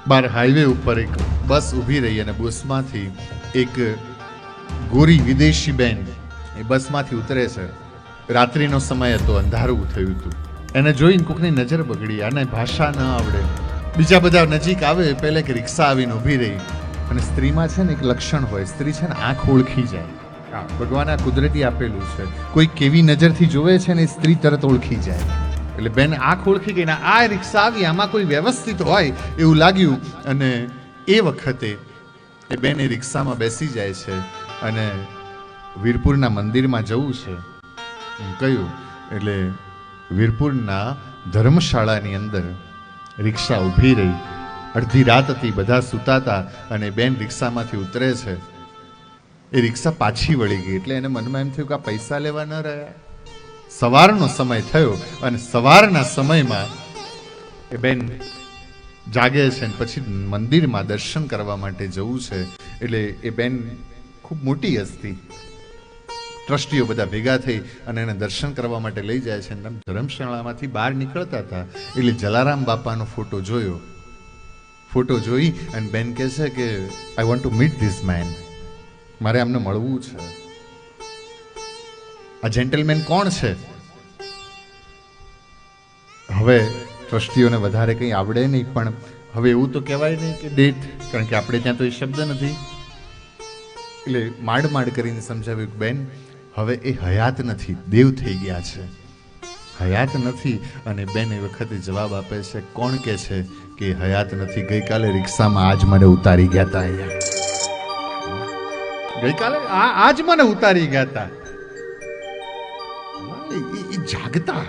બાર highway ઉપર એક બસ ઊભી રહી અને બસમાંથી એક ગોરી વિદેશી બેન એ બસમાંથી ઉતરે છે. રાત્રિનો સમય હતો, અંધારું થયું હતું. એને જોઈને કોકની નજર બગડી, આને ભાષા ન આવડે. બીજા બધા નજીક આવે પહેલે એક રિક્ષા આવીને ઊભી રહી. અને સ્ત્રીમાં છે ને એક લક્ષણ હોય, સ્ત્રી છે ને આંખ ઓળખી જાય. હા, ભગવાને કુદરતી આપેલું છે. કોઈ કેવી નજરથી જોવે છે ને સ્ત્રી તરત ઓળખી જાય. એટલે બેન આંખ ઓળખી ગઈ ને આ રિક્ષા આવી, આમાં કોઈ વ્યવસ્થિત હોય એવું લાગ્યું. અને એ વખતે એ બેન એ રિક્ષામાં બેસી જાય છે અને વીરપુરના મંદિરમાં જવું છે કહ્યું. એટલે વીરપુરના ધર્મશાળાની અંદર રિક્ષા ઊભી રહી. અડધી રાત હતી, બધા સૂતા હતા અને બેન રિક્ષામાંથી ઉતરે છે. એ રિક્ષા પાછી વળી ગઈ. એટલે એને મનમાં એમ થયું કે આ પૈસા લેવા ન રહ્યા. સવારનો સમય થયો અને સવારના સમયમાં એ બેન જાગે છે અને પછી મંદિરમાં દર્શન કરવા માટે જવું છે. એટલે એ બેન ખૂબ મોટી હસ્તી, ટ્રસ્ટીઓ બધા ભેગા થઈ અને એને દર્શન કરવા માટે લઈ જાય છે. ધર્મશાળામાંથી બહાર નીકળતા હતા એટલે જલારામ બાપાનો ફોટો જોયો. ફોટો જોઈ અને બેન કહે છે કે I want to meet this main, મારે આમને મળવું છે. આ જેન્ટલમેન કોણ છે? હવે ટ્રસ્ટીઓને વધારે કંઈ આવડે નહીં, પણ હવે એવું તો કહેવાય નહીં કે ડેટ, કારણ કે આપણે ત્યાં તો એ શબ્દ નથી. એટલે માંડ કરીને સમજાવ્યું કે બેન હવે એ હયાત નથી, દેવ થઈ ગયા છે, હયાત નથી. અને બેન એ વખતે જવાબ આપે છે, કોણ કે છે કે હયાત નથી? ગઈકાલે રિક્ષામાં આજ મને ઉતારી ગયા હતા. અહીંયા ગઈકાલે આજ મને ઉતારી ગયા હતા. એ જાગતા